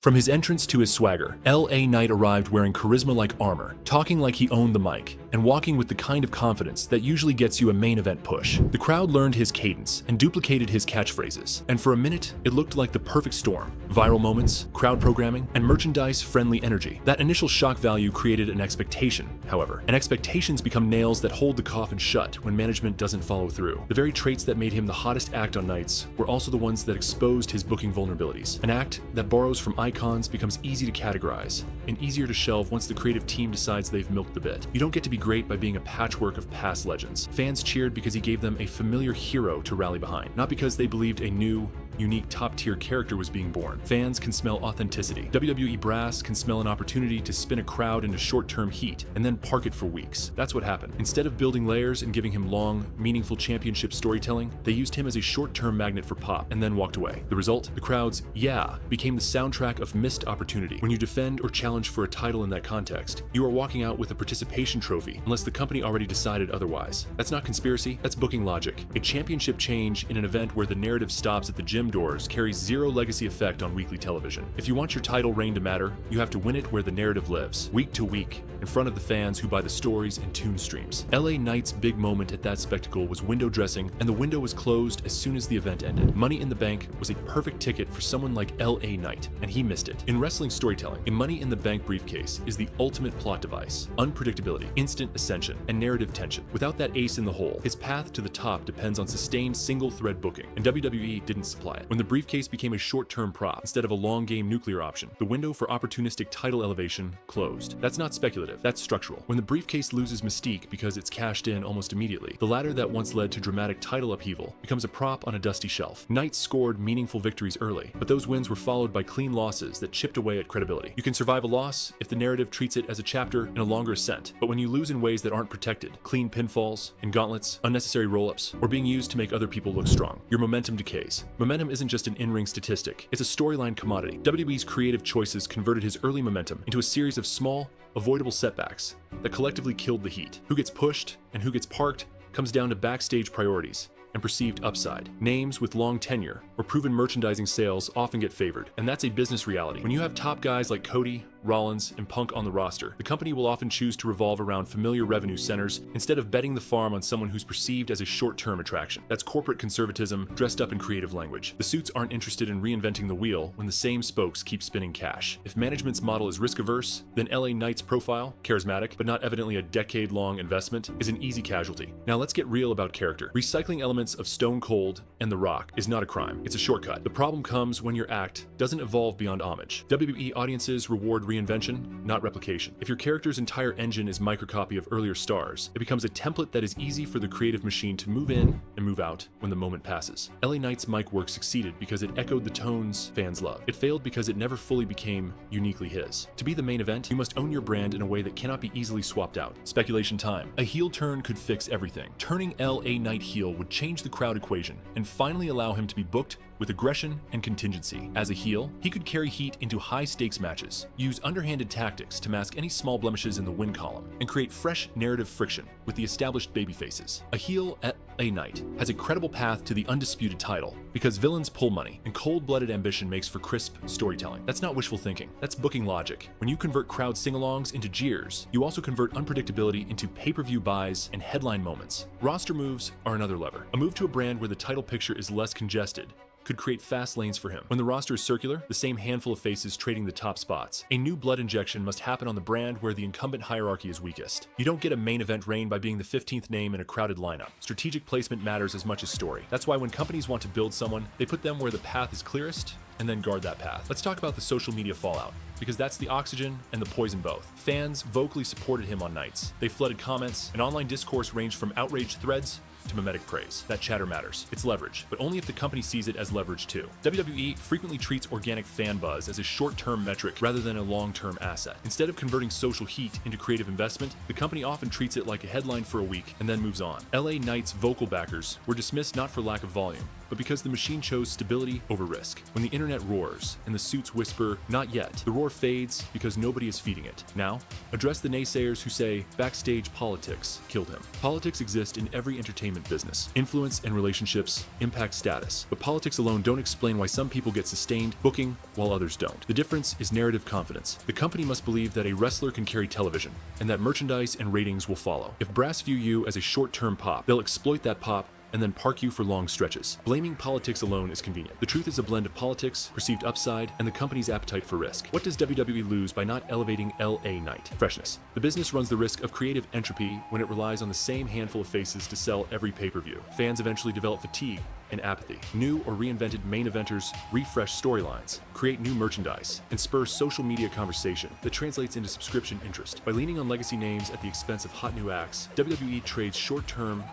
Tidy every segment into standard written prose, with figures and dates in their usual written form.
From his entrance to his swagger, LA Knight arrived wearing charisma-like armor, talking like he owned the mic, and walking with the kind of confidence that usually gets you a main event push. The crowd learned his cadence and duplicated his catchphrases, and for a minute, it looked like the perfect storm. Viral moments, crowd programming, and merchandise-friendly energy. That initial shock value created an expectation, however, and expectations become nails that hold the coffin shut when management doesn't follow through. The very traits that made him the hottest act on nights were also the ones that exposed his booking vulnerabilities. An act that borrows from icons becomes easy to categorize and easier to shelve once the creative team decides they've milked the bit. You don't get to be great by being a patchwork of past legends. Fans cheered because he gave them a familiar hero to rally behind, not because they believed a new, unique top-tier character was being born. Fans can smell authenticity. WWE brass can smell an opportunity to spin a crowd into short-term heat and then park it for weeks. That's what happened. Instead of building layers and giving him long, meaningful championship storytelling, they used him as a short-term magnet for pop and then walked away. The result? The crowd's "yeah" became the soundtrack of missed opportunity. When you defend or challenge for a title in that context, you are walking out with a participation trophy unless the company already decided otherwise. That's not conspiracy, that's booking logic. A championship change in an event where the narrative stops at the gym doors carries zero legacy effect on weekly television. If you want your title reign to matter, you have to win it where the narrative lives, week to week, in front of the fans who buy the stories and tune streams. LA Knight's big moment at that spectacle was window dressing, and the window was closed as soon as the event ended. Money in the Bank was a perfect ticket for someone like LA Knight, and he missed it. In wrestling storytelling, a Money in the Bank briefcase is the ultimate plot device. Unpredictability, instant ascension, and narrative tension. Without that ace in the hole, his path to the top depends on sustained single-thread booking, and WWE didn't supply it. When the briefcase became a short-term prop instead of a long-game nuclear option, the window for opportunistic title elevation closed. That's not speculative, that's structural. When the briefcase loses mystique because it's cashed in almost immediately, the ladder that once led to dramatic title upheaval becomes a prop on a dusty shelf. Knight scored meaningful victories early, but those wins were followed by clean losses that chipped away at credibility. You can survive a loss if the narrative treats it as a chapter in a longer ascent, but when you lose in ways that aren't protected, clean pinfalls and gauntlets, unnecessary roll-ups, or being used to make other people look strong, your momentum decays. Momentum isn't just an in-ring statistic, it's a storyline commodity. WWE's creative choices converted his early momentum into a series of small, avoidable setbacks that collectively killed the heat. Who gets pushed and who gets parked comes down to backstage priorities and perceived upside. Names with long tenure or proven merchandising sales often get favored, and that's a business reality. When you have top guys like Cody, Rollins, and Punk on the roster, the company will often choose to revolve around familiar revenue centers instead of betting the farm on someone who's perceived as a short-term attraction. That's corporate conservatism dressed up in creative language. The suits aren't interested in reinventing the wheel when the same spokes keep spinning cash. If management's model is risk-averse, then LA Knight's profile, charismatic but not evidently a decade-long investment, is an easy casualty. Now let's get real about character. Recycling elements of Stone Cold and The Rock is not a crime, it's a shortcut. The problem comes when your act doesn't evolve beyond homage. WWE audiences reward reinvention, not replication. If your character's entire engine is microcopy of earlier stars, it becomes a template that is easy for the creative machine to move in and move out when the moment passes. LA Knight's mic work succeeded because it echoed the tones fans love. It failed because it never fully became uniquely his. To be the main event, you must own your brand in a way that cannot be easily swapped out. Speculation time. A heel turn could fix everything. Turning LA Knight heel would change the crowd equation and finally allow him to be booked with aggression and contingency. As a heel, he could carry heat into high-stakes matches, use underhanded tactics to mask any small blemishes in the win column, and create fresh narrative friction with the established babyfaces. A heel at LA Knight has a credible path to the undisputed title because villains pull money and cold-blooded ambition makes for crisp storytelling. That's not wishful thinking, that's booking logic. When you convert crowd sing-alongs into jeers, you also convert unpredictability into pay-per-view buys and headline moments. Roster moves are another lever. A move to a brand where the title picture is less congested could create fast lanes for him. When the roster is circular, the same handful of faces trading the top spots. A new blood injection must happen on the brand where the incumbent hierarchy is weakest. You don't get a main event reign by being the 15th name in a crowded lineup. Strategic placement matters as much as story. That's why when companies want to build someone, they put them where the path is clearest and then guard that path. Let's talk about the social media fallout, because that's the oxygen and the poison both. Fans vocally supported him on nights. They flooded comments, and online discourse ranged from outraged threads to mimetic praise. That chatter matters. It's leverage, but only if the company sees it as leverage too. WWE frequently treats organic fan buzz as a short-term metric rather than a long-term asset. Instead of converting social heat into creative investment, the company often treats it like a headline for a week and then moves on. LA Knight's vocal backers were dismissed not for lack of volume, but because the machine chose stability over risk. When the internet roars and the suits whisper, "Not yet," the roar fades because nobody is feeding it. Now, address the naysayers who say backstage politics killed him. Politics exist in every entertainment entertainment business. Influence and relationships impact status, but politics alone don't explain why some people get sustained booking while others don't. The difference is narrative confidence. The company must believe that a wrestler can carry television, and that merchandise and ratings will follow. If brass view you as a short-term pop, they'll exploit that pop and then park you for long stretches. Blaming politics alone is convenient. The truth is a blend of politics, perceived upside, and the company's appetite for risk. What does WWE lose by not elevating LA Knight? Freshness. The business runs the risk of creative entropy when it relies on the same handful of faces to sell every pay-per-view. Fans eventually develop fatigue and apathy. New or reinvented main eventers refresh storylines, create new merchandise, and spur social media conversation that translates into subscription interest. By leaning on legacy names at the expense of hot new acts, WWE trades short-term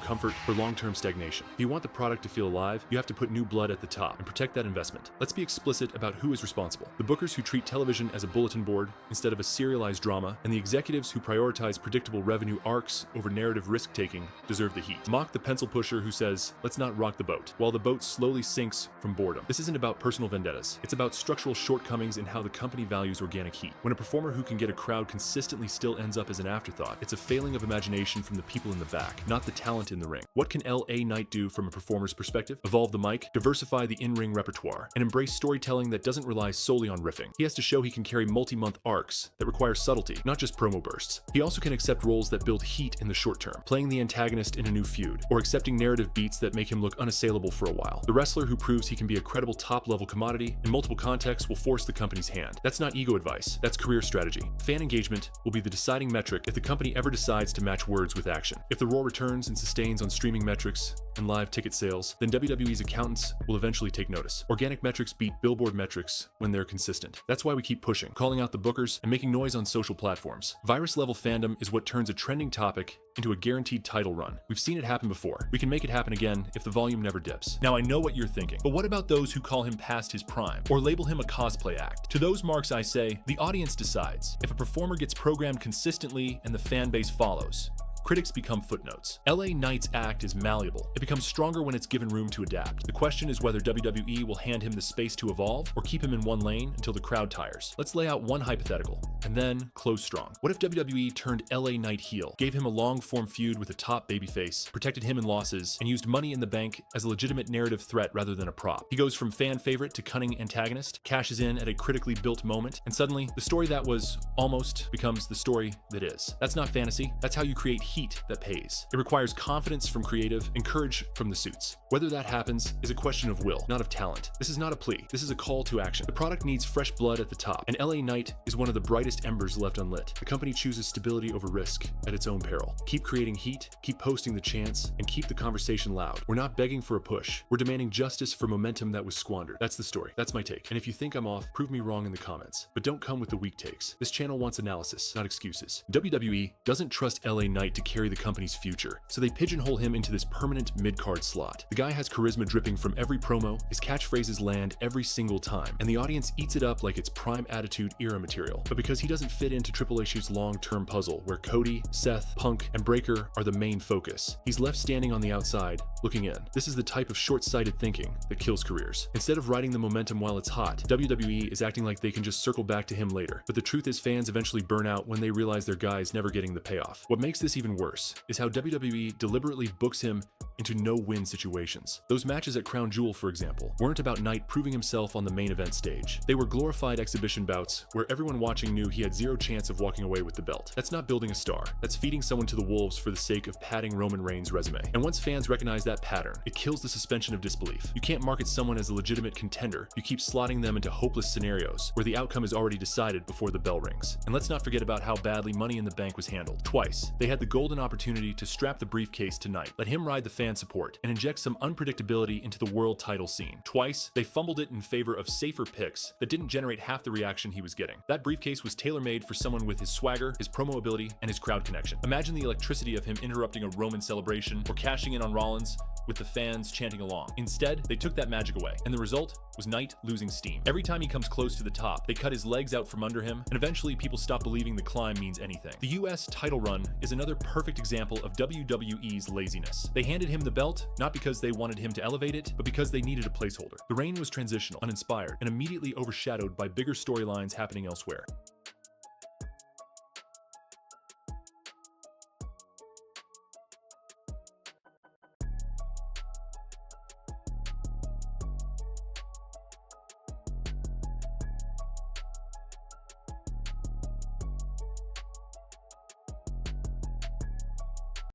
comfort for long-term stagnation. If you want the product to feel alive, you have to put new blood at the top and protect that investment. Let's be explicit about who is responsible. The bookers who treat television as a bulletin board instead of a serialized drama, and the executives who prioritize predictable revenue arcs over narrative risk-taking deserve the heat. Mock the pencil pusher who says, "Let's not rock the boat," while the boat slowly sinks from boredom. This isn't about personal vendettas. It's about structural shortcomings in how the company values organic heat. When a performer who can get a crowd consistently still ends up as an afterthought, it's a failing of imagination from the people in the back, not the talent in the ring. What can LA Knight do from a performer's perspective? Evolve the mic, diversify the in-ring repertoire, and embrace storytelling that doesn't rely solely on riffing. He has to show he can carry multi-month arcs that require subtlety, not just promo bursts. He also can accept roles that build heat in the short term, playing the antagonist in a new feud, or accepting narrative beats that make him look unassailable for a while. The wrestler who proves he can be a credible top-level commodity in multiple contexts will force the company's hand. That's not ego advice, that's career strategy. Fan engagement will be the deciding metric if the company ever decides to match words with action. If the Raw returns and sustains on streaming metrics and live ticket sales, then WWE's accountants will eventually take notice. Organic metrics beat billboard metrics when they're consistent. That's why we keep pushing, calling out the bookers, and making noise on social platforms. Virus-level fandom is what turns a trending topic into a guaranteed title run. We've seen it happen before. We can make it happen again if the volume never dips. Now I know what you're thinking, but what about those who call him past his prime, or label him a cosplay act? To those marks I say, the audience decides. If a performer gets programmed consistently and the fan base follows, critics become footnotes. LA Knight's act is malleable. It becomes stronger when it's given room to adapt. The question is whether WWE will hand him the space to evolve or keep him in one lane until the crowd tires. Let's lay out one hypothetical and then close strong. What if WWE turned LA Knight heel, gave him a long-form feud with a top babyface, protected him in losses, and used Money in the Bank as a legitimate narrative threat rather than a prop? He goes from fan favorite to cunning antagonist, cashes in at a critically built moment, and suddenly the story that was almost becomes the story that is. That's not fantasy. That's how you create heat that pays. It requires confidence from creative and courage from the suits. Whether that happens is a question of will, not of talent. This is not a plea. This is a call to action. The product needs fresh blood at the top, and LA Knight is one of the brightest embers left unlit. The company chooses stability over risk at its own peril. Keep creating heat, keep posting the chants, and keep the conversation loud. We're not begging for a push. We're demanding justice for momentum that was squandered. That's the story. That's my take. And if you think I'm off, prove me wrong in the comments. But don't come with the weak takes. This channel wants analysis, not excuses. WWE doesn't trust LA Knight to carry the company's future, so they pigeonhole him into this permanent mid-card slot. The guy has charisma dripping from every promo, his catchphrases land every single time, and the audience eats it up like it's prime attitude era material. But because he doesn't fit into Triple H's long-term puzzle, where Cody, Seth, Punk, and Breakker are the main focus, he's left standing on the outside, looking in. This is the type of short-sighted thinking that kills careers. Instead of riding the momentum while it's hot, WWE is acting like they can just circle back to him later. But the truth is fans eventually burn out when they realize their guy's never getting the payoff. What makes this even worse is how WWE deliberately books him into no-win situations. Those matches at Crown Jewel, for example, weren't about Knight proving himself on the main event stage. They were glorified exhibition bouts where everyone watching knew he had zero chance of walking away with the belt. That's not building a star. That's feeding someone to the wolves for the sake of padding Roman Reigns' resume. And once fans recognize that pattern, it kills the suspension of disbelief. You can't market someone as a legitimate contender. You keep slotting them into hopeless scenarios where the outcome is already decided before the bell rings. And let's not forget about how badly Money in the Bank was handled. Twice, they had the golden opportunity to strap the briefcase to Knight, let him ride the fan support, and inject some unpredictability into the world title scene. Twice, they fumbled it in favor of safer picks that didn't generate half the reaction he was getting. That briefcase was tailor-made for someone with his swagger, his promo ability, and his crowd connection. Imagine the electricity of him interrupting a Roman celebration or cashing in on Rollins with the fans chanting along. Instead, they took that magic away, and the result was Knight losing steam. Every time he comes close to the top, they cut his legs out from under him, and eventually people stop believing the climb means anything. The US title run is another perfect example of WWE's laziness. They handed him the belt, not because they wanted him to elevate it, but because they needed a placeholder. The reign was transitional, uninspired, and immediately overshadowed by bigger storylines happening elsewhere.